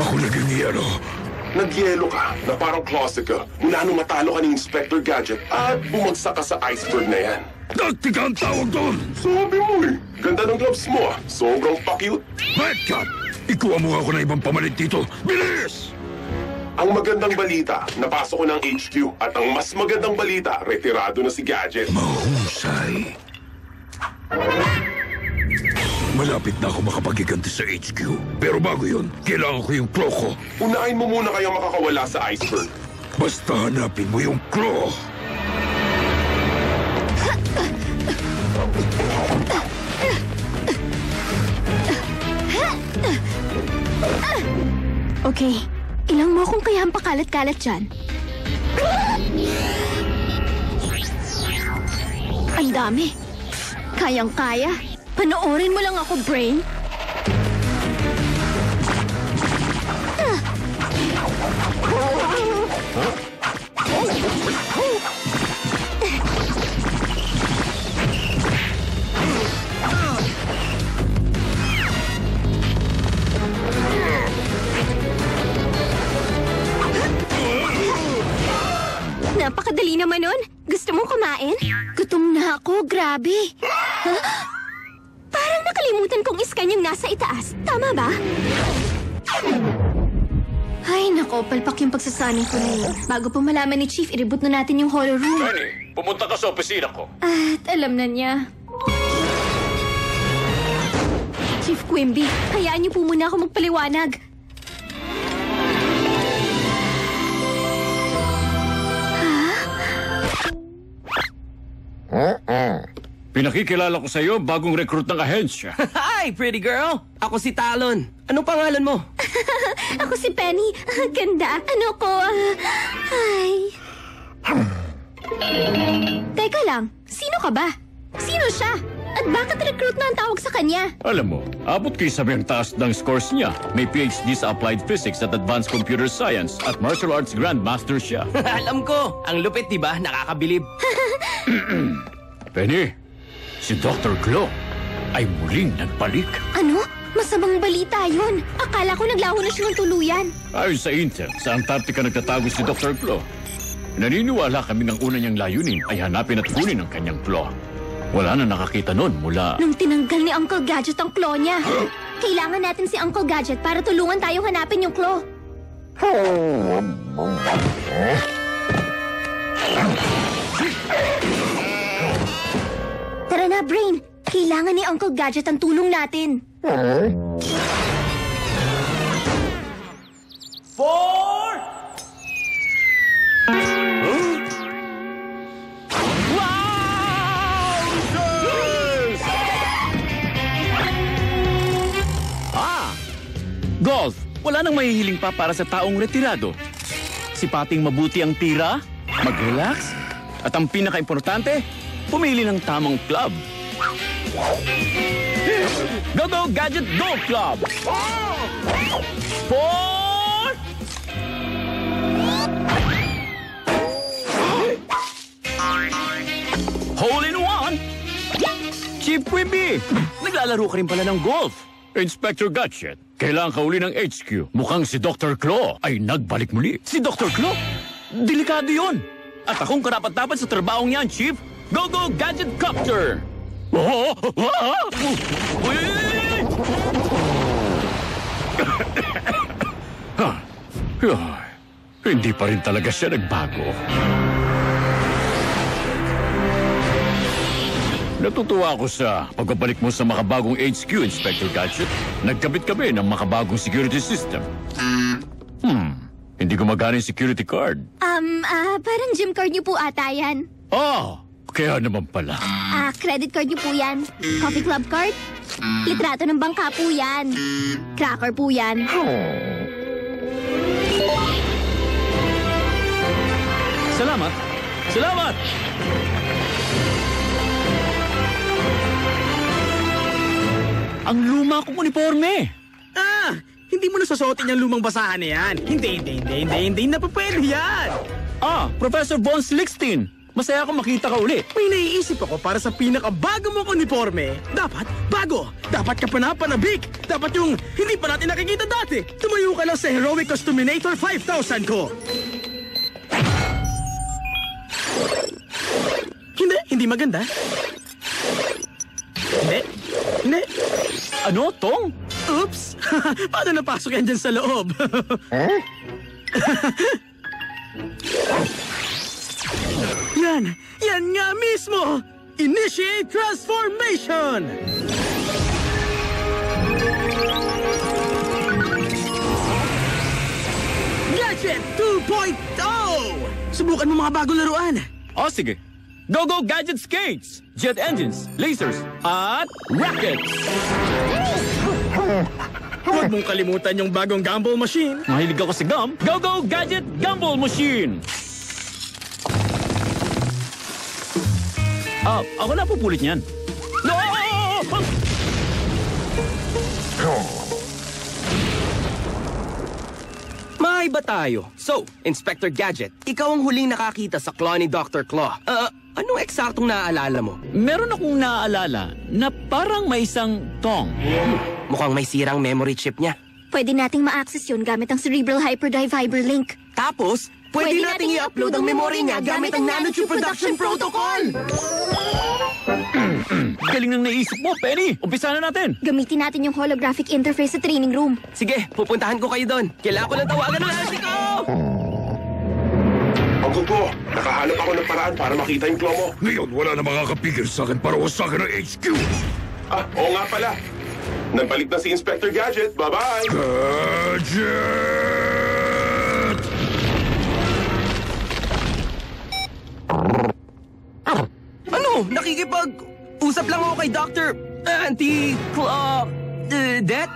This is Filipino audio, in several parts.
Ako naging yelo. Nagyelo ka na parang closet ka mula nung matalo ka ni Inspector Gadget at bumagsak ka sa iceberg na yan. Taktika ang tawag doon! Sabi mo eh, ganda ng gloves mo ah. Sobrang pa-cute. Redcat! Ikuha mo ako na ibang pamalit dito. Bilis! Ang magandang balita, napasok ko ng HQ. At ang mas magandang balita, retirado na si Gadget. Mahusay. Malapit na ako makapagiganti sa HQ. Pero bago yun, kailangan ko yung claw ko. Unahin mo muna kayong makakawala sa iceberg. Basta hanapin mo yung claw. Okay, ilang mo akong kaya ang pakalat-kalat dyan. Ang dami. Kayang-kaya. Panoorin mo lang ako, Brain. Napakadali naman nun. Gusto mong kumain? Gutom na ako, grabe. Huh? Parang nakalimutan kong iskan yung nasa itaas. Tama ba? Ay, nako, palpak yung pagsasanay ko na yun. Bago pa malaman ni Chief, i-reboot na natin yung horror room. Penny, pumunta ka sa opisina ko. At alam na niya. Chief Quimby, hayaan niyo po muna ako magpaliwanag. Pinakikilala ko sa iyo bagong recruit ng ahensya. Hi, pretty girl! Ako si Talon. Anong pangalan mo? Ako si Penny. Ganda. Ano ko? Hi. Teka lang. Sino ka ba? Sino siya? At bakit recruit na ang tawag sa kanya? Alam mo, abot kay sabi ang taas ng scores niya. May PhD sa Applied Physics at Advanced Computer Science at Martial Arts Grandmaster siya. Alam ko. Ang lupit, di ba? Nakakabilib. Penny, si Dr. Claw ay muling nagbalik. Ano? Masamang balita yun. Akala ko naglaho na siya ng tuluyan. Ayon sa Intel, sa Antarctica nagtatago si Dr. Claw. Naniniwala kami ng una niyang layunin ay hanapin at kunin ang kanyang claw. Wala na nakakita nun mula... Nung tinanggal ni Uncle Gadget ang claw niya. Kailangan natin si Uncle Gadget para tulungan tayong hanapin yung claw. Tara na, Brain. Kailangan ni Uncle Gadget ang tulong natin. 4! Golf, wala nang mahihiling pa para sa taong retirado. Sipating mabuti ang tira, mag-relax, at ang pinaka-importante, pumili ng tamang club. Go Gadget Golf Club! 4! Hole in one! Chief Quimby, naglalaro ka rin pala ng golf. Inspector Gadget, kailangan ka uli ng HQ. Mukhang si Dr. Claw ay nagbalik muli. Si Dr. Claw? Delikado yun. At akong karapat-dapat sa trabahong yan, Chief. Go Gadget Copter! Hindi pa rin talaga siya nagbago. Natutuwa ako sa pagbabalik mo sa makabagong HQ, Inspector Gadget. Nagkabit kami ng makabagong security system. Hindi gumagana yung security card. Parang gym card niyo po ata yan. Kaya naman pala. Credit card niyo po yan. Coffee club card? Litrato ng bangka po yan. Cracker po yan. Salamat! Salamat! Ang luma kong uniforme! Hindi mo nasasuotin yung lumang basahan na yan. Hindi na pa pwede yan. Professor Von Slickstein! Masaya akong makita ka uli. May naiisip ako para sa pinakabago mong uniforme. Dapat bago. Dapat ka panapanabik. Dapat yung hindi pa natin nakikita dati. Tumayo ka lang sa Heroic Costuminator 5,000 ko. Hindi maganda. Hindi. Ano, Tong? Oops! Paano napasok yan dyan sa loob? Yan nga mismo! Initiate transformation! Gadget 2.0! Subukan mo mga bagong laruan. O, sige. Go Gadget Skates! Jet engines, lasers, at rockets! Huwag mong kalimutan yung bagong gumball machine. Mahilig ako sa gum. Go Gadget Gumball Machine! Ako na pupulit niyan. No! Maiba tayo. So, Inspector Gadget, ikaw ang huling nakakita sa claw ni Dr. Claw. Anong eksaktong naaalala mo? Meron akong naaalala na parang may isang tong. Mukhang may sirang memory chip niya. Pwede nating ma-access yun gamit ang Cerebral Hyperdrive Fiber Link. Tapos, pwede nating i-upload ang memory niya gamit ang Nanochip Production Protocol! Galing ng naisip mo, Penny! Umpisa na natin! Gamitin natin yung holographic interface sa training room. Sige, pupuntahan ko kayo doon. Kailangan ko lang tawagan ng auntie ko! Uncle Claw, nakahanap ako ng paraan para makita yung claw mo. Ngayon, wala na makakapigil sa akin para wasakin ang HQ! Oo nga pala. Nagbalik na si Inspector Gadget. Bye-bye! Gadget! Ano? Nakikipag-usap lang ako kay Dr. Anti-Claw... Det?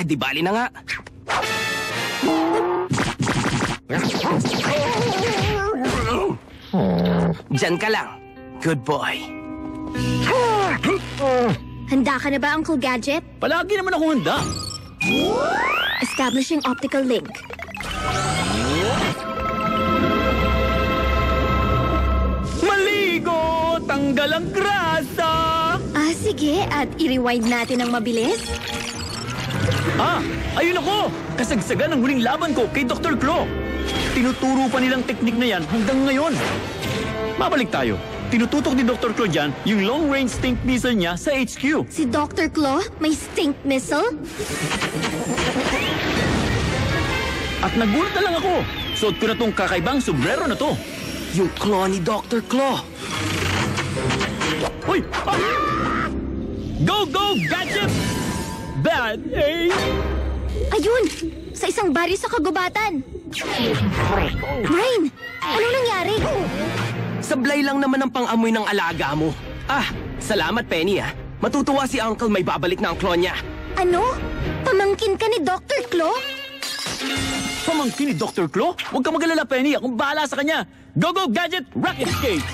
Di bali na nga. Diyan ka lang. Good boy. Handa ka na ba, Uncle Gadget? Palagi naman ako handa. Establishing optical link. Maligo! Tanggal ang grasa! Sige. At i-rewind natin ng mabilis. Ayun ako! Kasagsagan ang huling laban ko kay Dr. Claw. Tinuturo pa nilang teknik na yan hanggang ngayon. Mabalik tayo. Tinututok ni Dr. Claw dyan yung long-range stink missile niya sa HQ. Si Dr. Claw may stink missile? At nagulat na lang ako. Suot ko na tong kakaibang sombrero na to. Yung claw ni Dr. Claw. Uy! Go Gadget! Bad Ayun! Sa isang bari sa kagubatan. Brain! Anong nangyari? Sablay lang naman ang pang-amoy ng alaga mo. Salamat, Penny, Matutuwa si Uncle may babalik na ang claw niya. Ano? Pamangkin ka ni Dr. Claw? Pamangkin ni Dr. Claw? Huwag ka mag-alala, Penny. Akong bahala sa kanya. Go Gadget! Rocket Skate!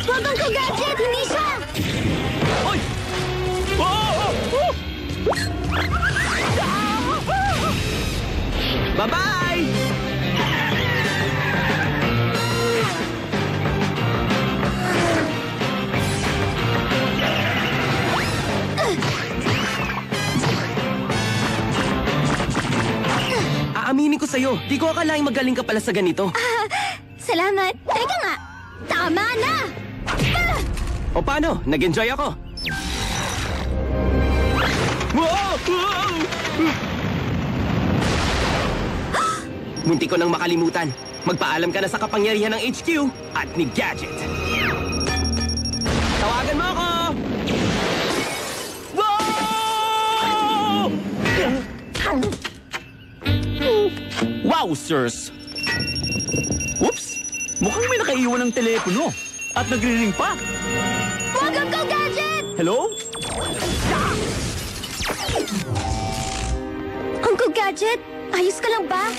Huwag Uncle Gadget! Hindi siya! Oy! Bye-bye! Aaminin ko sa'yo, di ko akalaing magaling ka pala sa ganito. Salamat. Teka nga. Tama na! O paano? Nag-enjoy ako. Munti ko nang makalimutan. Magpaalam ka na sa kapangyarihan ng HQ at ni Gadget. Tawagan mo ako! Wow, sirs! Whoops! Mukhang may nakaiwan ng telepono. At nagre-ring pa. Huwag Uncle Gadget! Hello? Uncle Gadget, ayos ka lang ba?